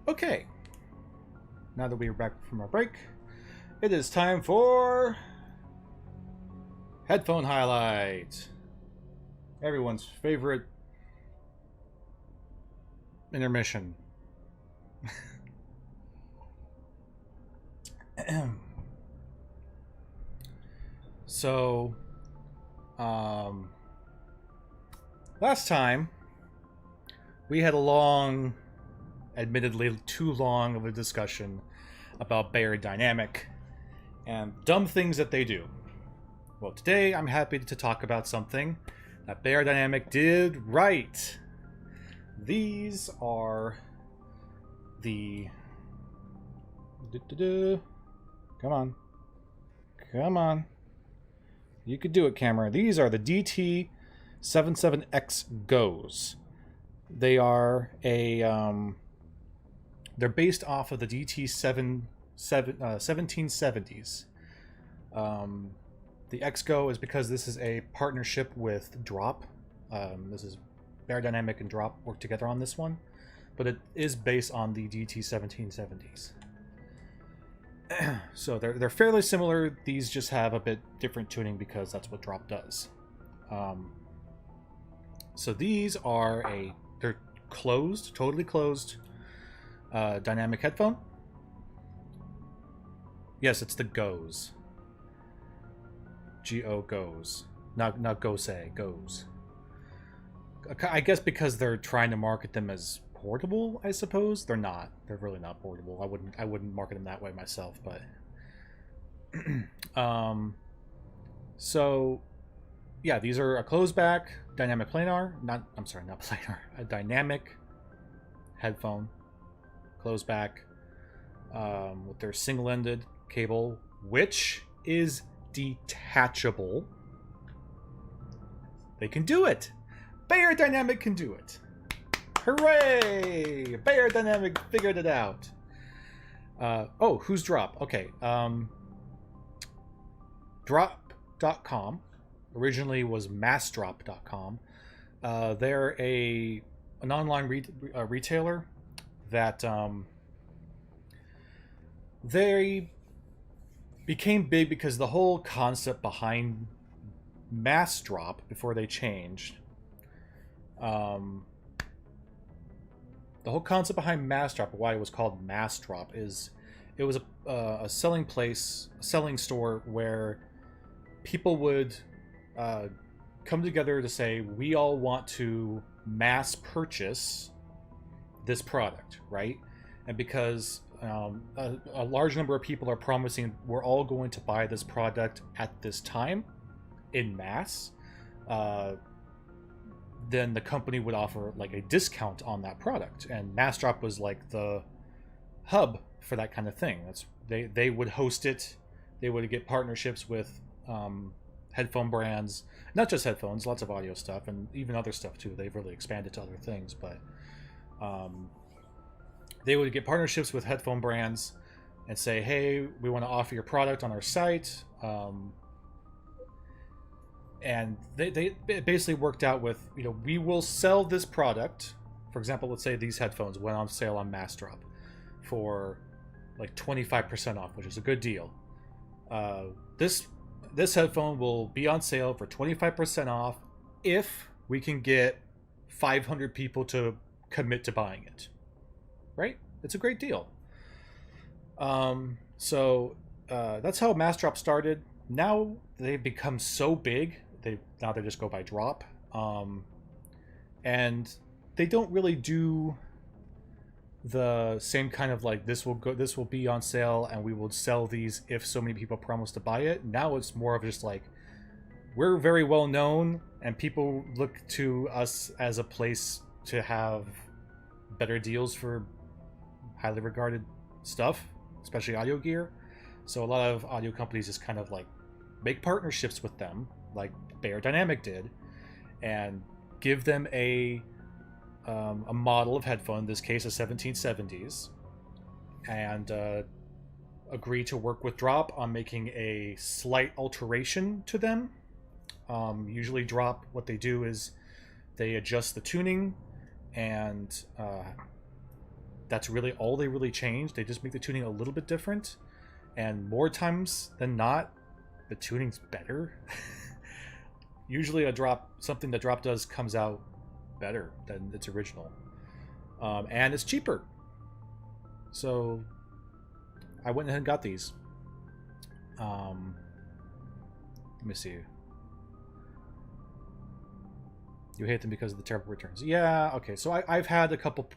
Okay, now that we are back from our break, it is time for Headphone Highlight. Everyone's favorite intermission. So, last time we had a long, admittedly too long of a discussion about Beyerdynamic and dumb things that they do. Well, today I'm happy to talk about something that Beyerdynamic did right. These are the... Come on. Come on. You could do it, camera. These are the DT177X-Gos. They are a... they're based off of the DT1770s. The X-Go is because this is a partnership with Drop. This is Beyerdynamic and Drop work together on this one, but it is based on the DT1770s. So they're fairly similar. These just have a bit different tuning because that's what Drop does. So these are they're closed, totally closed dynamic headphone. Yes, it's the Goes. G-O Goes. Not Gose, Goes. I guess because they're trying to market them as portable, I suppose. They're not. They're really not portable. I wouldn't market them that way myself, but so yeah, these are a closed back dynamic planar, not planar, a dynamic headphone, closed back, with their single-ended cable, which is detachable. They can do it. Beyerdynamic can do it. Hooray! Beyerdynamic figured it out. Oh, who's Drop? Okay. Drop.com originally was massdrop.com. They're an online retailer that they became big because the whole concept behind Massdrop, before they changed, the whole concept behind Massdrop, why it was called Massdrop, is it was a selling store where people would come together to say, we all want to mass purchase this product, right? And because a large number of people are promising we're all going to buy this product at this time in mass, then the company would offer like a discount on that product, and Massdrop was like the hub for that kind of thing. They would host it. They would get partnerships with headphone brands, not just headphones, lots of audio stuff, and even other stuff too. They've really expanded to other things, but they would get partnerships with headphone brands and say, hey, we want to offer your product on our site. And they basically worked out with, we will sell this product. For example, let's say these headphones went on sale on Massdrop for like 25% off, which is a good deal. This headphone will be on sale for 25% off if we can get 500 people to commit to buying it. Right? It's a great deal. So that's how Massdrop started. Now they've become so big. Now they just go by Drop, and they don't really do the same kind of like this will be on sale and we will sell these if so many people promise to buy it. Now it's more of just like, we're very well known and people look to us as a place to have better deals for highly regarded stuff, especially audio gear. So a lot of audio companies just kind of like make partnerships with them, like Beyerdynamic did, and give them a model of headphone, in this case a 1770s, and agree to work with Drop on making a slight alteration to them. Usually Drop, what they do is they adjust the tuning and that's really all they really changed. They just make the tuning a little bit different, and more times than not, the tuning's better. Usually something the drop does comes out better than its original. And it's cheaper. So I went ahead and got these. Let me see. You hate them because of the terrible returns. Yeah, okay. So I've had a couple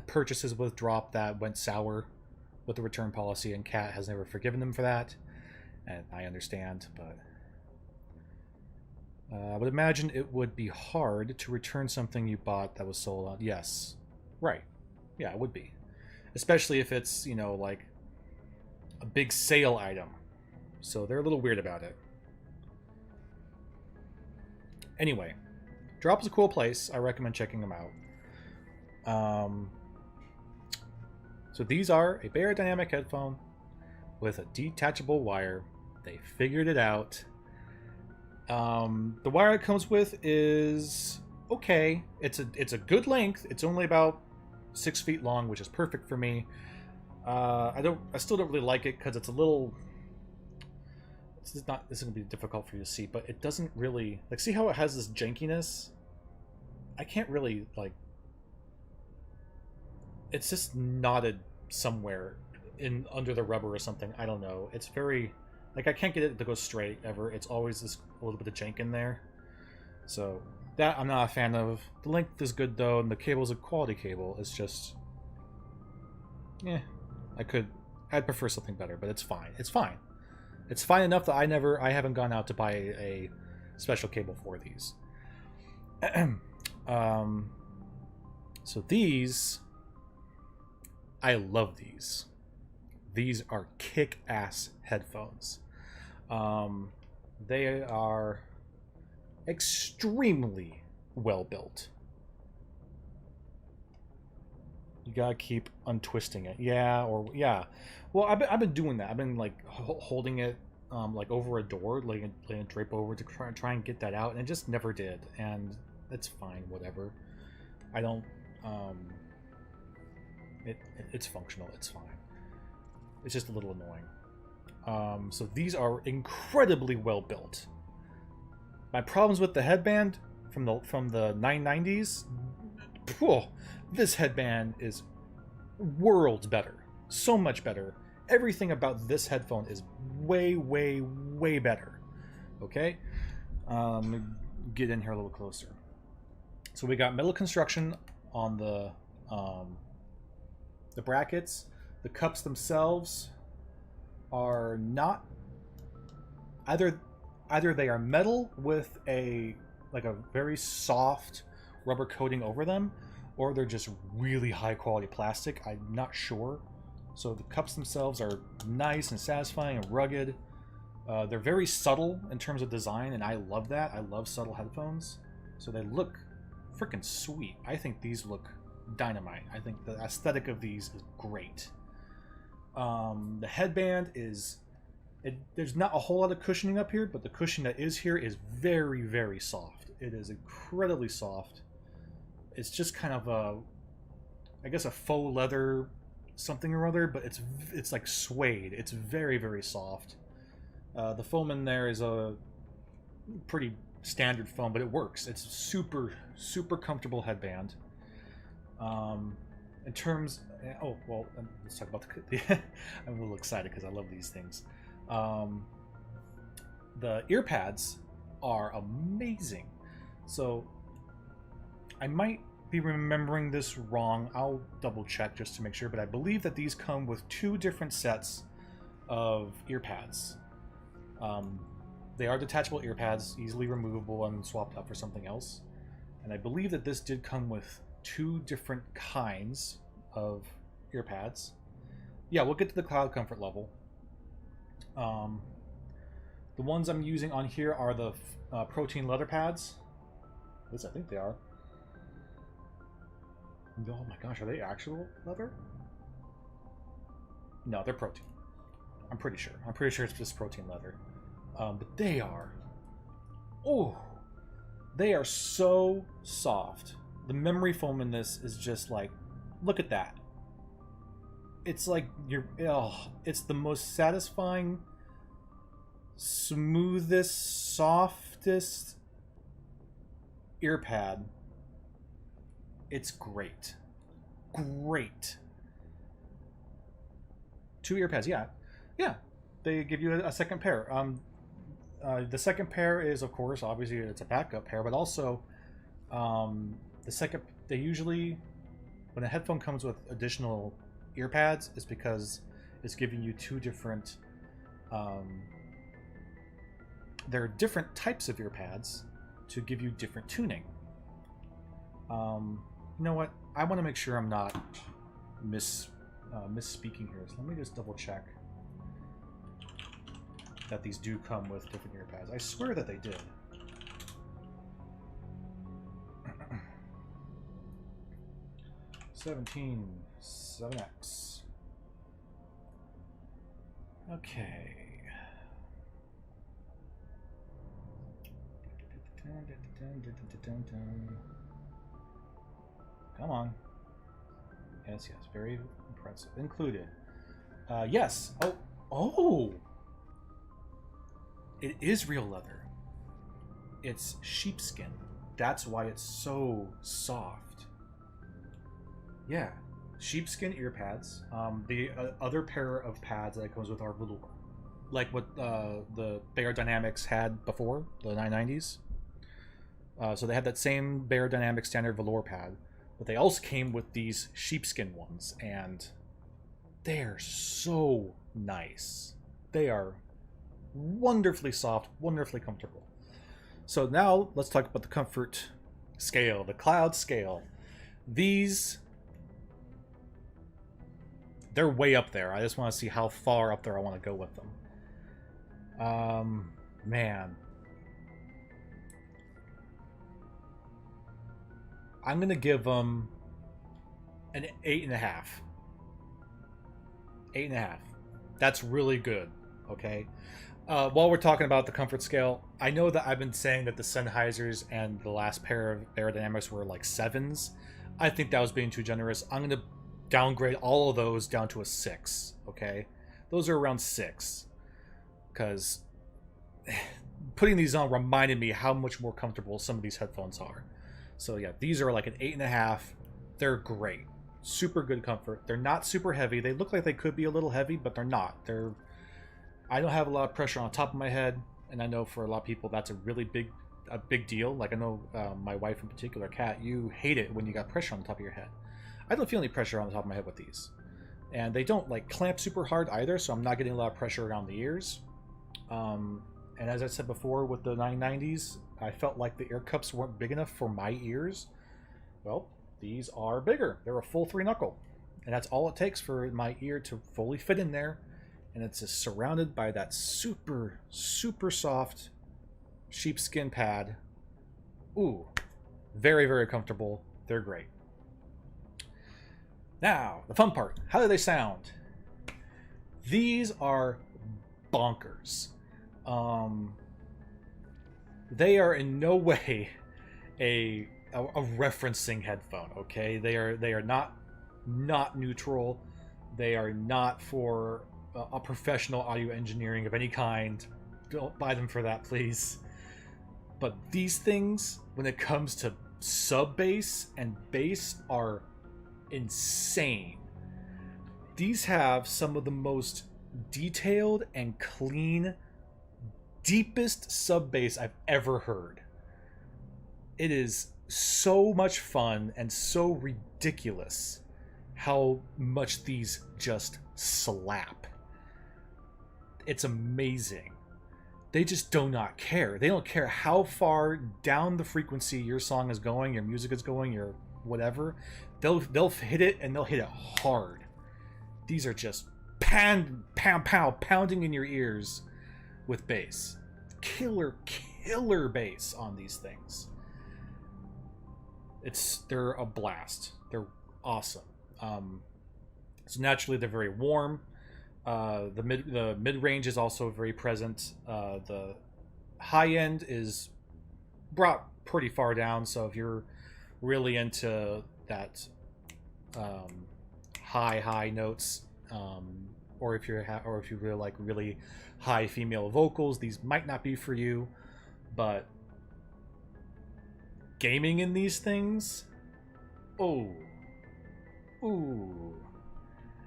purchases with drop that went sour with the return policy, and Kat has never forgiven them for that. And I understand, but I would imagine it would be hard to return something you bought that was sold on. Yes. Right. Yeah, it would be. Especially if it's, you know, like a big sale item. So they're a little weird about it. Anyway, Drop is a cool place. I recommend checking them out. So these are a Beyerdynamic headphone with a detachable wire. They figured it out. The wire it comes with is okay. It's a good length. It's only about 6 feet long, which is perfect for me. I still don't really like it because it's a little. This is gonna be difficult for you to see, but it doesn't really like. See how it has this jankiness? I can't really like. It's just knotted somewhere in under the rubber or something. I don't know. It's very like I can't get it to go straight ever. It's always this a little bit of jank in there. So that I'm not a fan of. The length is good though, and the cable's a quality cable. It's just, yeah, I'd prefer something better, but it's fine. It's fine. It's fine enough that I haven't gone out to buy a special cable for these. So these, I love these. These are kick-ass headphones. They are extremely well built. You gotta keep untwisting it. Yeah. Well, I've been doing that. I've been like holding it like over a door, letting it drape over to try and get that out, and it just never did. And it's fine, whatever. I don't. It's functional. It's fine. It's just a little annoying. So these are incredibly well built. My problems with the headband from the 990s. Whew, this headband is worlds better. So much better. Everything about this headphone is way, way, way better. Okay? Get in here a little closer. So we got metal construction on the brackets. The cups themselves are not either they are metal with a very soft rubber coating over them, or they're just really high quality plastic. I'm not sure. So the cups themselves are nice and satisfying and rugged. They're very subtle in terms of design, and I love that. I love subtle headphones. So they look freaking sweet. I think these look dynamite. I think the aesthetic of these is great. The headband is... there's not a whole lot of cushioning up here, but the cushion that is here is very, very soft. It is incredibly soft. It's just kind of a... I guess a faux leather something or other, but it's like suede. It's very, very soft. The foam in there is a pretty standard foam, but it works. It's super, super comfortable headband. In terms... oh, well, let's talk about the... I'm a little excited because I love these things. The ear pads are amazing. So I might be remembering this wrong. I'll double check just to make sure, but I believe that these come with 2 different sets of ear pads. They are detachable ear pads, easily removable and swapped out for something else. And I believe that this did come with 2 different kinds of ear pads. Yeah, we'll get to the cloud comfort level. The ones I'm using on here are the protein leather pads. At least I think they are. Oh my gosh, are they actual leather? No, they're protein. I'm pretty sure. I'm pretty sure it's just protein leather. But they are... oh! They are so soft. The memory foam in this is just like... look at that. it's like it's the most satisfying, smoothest, softest ear pad. It's great. Great. 2 ear pads, yeah. Yeah. They give you a second pair. The second pair is, of course, obviously it's a backup pair, but also they usually, when a headphone comes with additional ear pads, it's because it's giving you 2 different, there are different types of ear pads to give you different tuning. You know what? I want to make sure I'm not misspeaking here. So let me just double check that these do come with different ear pads. I swear that they did. DT177X. Okay. Come on. Yes, yes. Very impressive. Included. Yes. Oh! It is real leather. It's sheepskin. That's why it's so soft. Yeah. Sheepskin ear pads. The other pair of pads that it comes with are velour. Like what the Beyerdynamics had before, the 990s. So they had that same Beyerdynamic standard velour pad, but they also came with these sheepskin ones, and they're so nice. They are wonderfully soft, wonderfully comfortable. So now let's talk about the comfort scale, the cloud scale. These, they're way up there. I just want to see how far up there I want to go with them. Man. I'm going to give them an 8.5. 8.5. That's really good, okay? While we're talking about the comfort scale, I know that I've been saying that the Sennheisers and the last pair of Beyerdynamics were like 7s. I think that was being too generous. I'm going to downgrade all of those down to a 6, okay? Those are around 6. Because putting these on reminded me how much more comfortable some of these headphones are. So yeah, these are like an 8.5. They're great. Super good comfort. They're not super heavy. They look like they could be a little heavy, but they're not. I don't have a lot of pressure on top of my head, and I know for a lot of people that's a really big deal. Like I know my wife in particular, Kat, you hate it when you got pressure on the top of your head. I don't feel any pressure on the top of my head with these. And they don't like clamp super hard either, so I'm not getting a lot of pressure around the ears. And as I said before with the 990s, I felt like the ear cups weren't big enough for my ears. Well, these are bigger. They're a full 3-knuckle. And that's all it takes for my ear to fully fit in there. And it's just surrounded by that super, super soft sheepskin pad. Ooh, very, very comfortable. They're great. Now, the fun part. How do they sound? These are bonkers. They are in no way a referencing headphone, okay? They are not neutral. They are not for a professional audio engineering of any kind. Don't buy them for that, please. But these things, when it comes to sub bass and bass, are insane. These have some of the most detailed and clean, deepest sub bass I've ever heard. It is so much fun and so ridiculous how much these just slap. It's amazing. They just do not care. They don't care how far down the frequency your song is going, your music is going, your whatever. They'll hit it, and they'll hit it hard. These are just pounding in your ears with bass. Killer bass on these things. They're a blast. They're awesome. So naturally they're very warm. The mid range is also very present. The high end is brought pretty far down. So if you're really into that high notes, Or if you really like really high female vocals, these might not be for you. But gaming in these things, oh, ooh,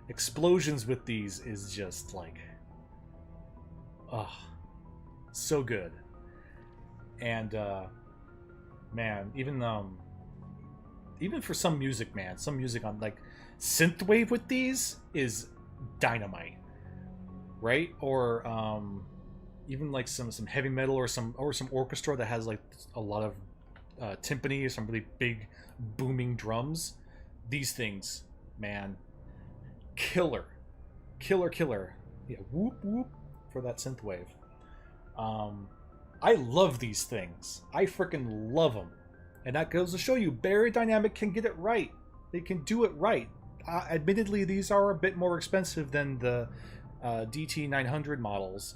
explosions with these is just like, oh, so good. And man, even for some music, man, some music on like synthwave with these is dynamite, right? Or even like some heavy metal or some orchestra that has like a lot of timpani or some really big booming drums. These things, man, killer. Yeah, whoop whoop for that synthwave. I love these things. I freaking love them. And that goes to show you, Beyerdynamic can get it right. They can do it right. Admittedly, these are a bit more expensive than the DT900 models.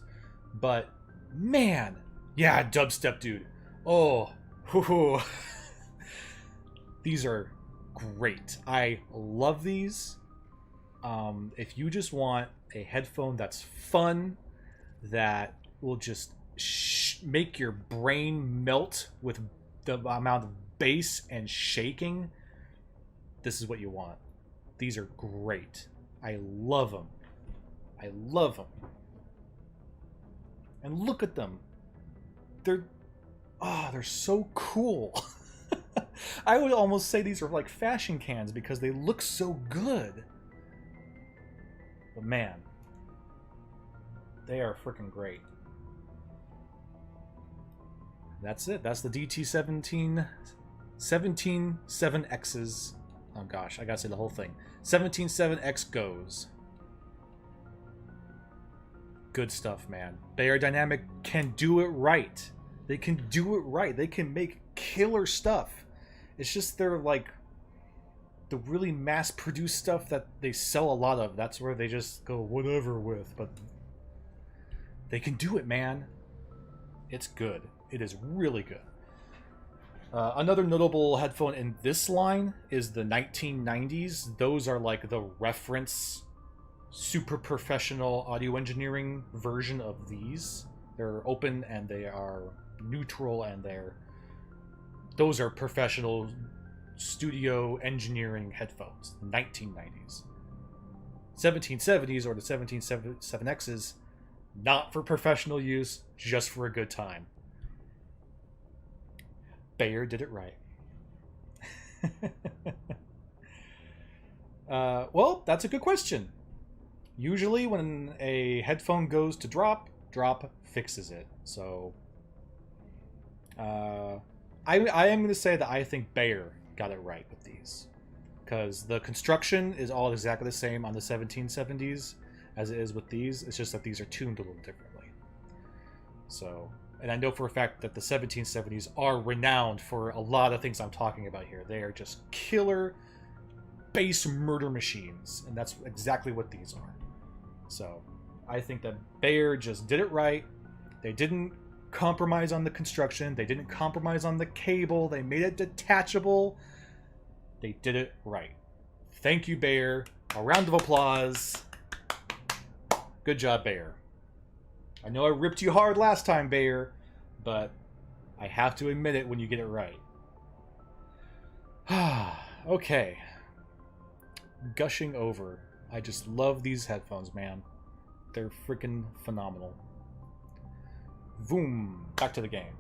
But, man. Yeah, dubstep, dude. Oh. Hoo-hoo. These are great. I love these. If you just want a headphone that's fun, that will just make your brain melt with the amount of bass and shaking, this is what you want. These are great. I love them. I love them. And look at them. They're so cool. I would almost say these are like fashion cans because they look so good. But man, they are freaking great. That's it. That's the DT177X's. Oh gosh, I gotta say the whole thing. 177X-Go's. Good stuff, man. Beyerdynamic can do it right. They can do it right. They can make killer stuff. It's just they're like the really mass-produced stuff that they sell a lot of. That's where they just go whatever with. But they can do it, man. It's good. It is really good. Another notable headphone in this line is the 1990s. Those are like the reference super professional audio engineering version of these. They're open and they are neutral and those are professional studio engineering headphones. The 1990s. 1770s or the 177X's, not for professional use, just for a good time. Beyer did it right. Well, that's a good question. Usually when a headphone goes to drop fixes it. So I am going to say that I think Beyer got it right with these. Because the construction is all exactly the same on the 1770s as it is with these. It's just that these are tuned a little differently. So, and I know for a fact that the 1770s are renowned for a lot of things I'm talking about here. They are just killer bass murder machines. And that's exactly what these are. So, I think that Beyer just did it right. They didn't compromise on the construction. They didn't compromise on the cable. They made it detachable. They did it right. Thank you, Beyer. A round of applause. Good job, Beyer. I know I ripped you hard last time, Beyer, but I have to admit it when you get it right. Okay. Gushing over. I just love these headphones, man. They're freaking phenomenal. Boom. Back to the game.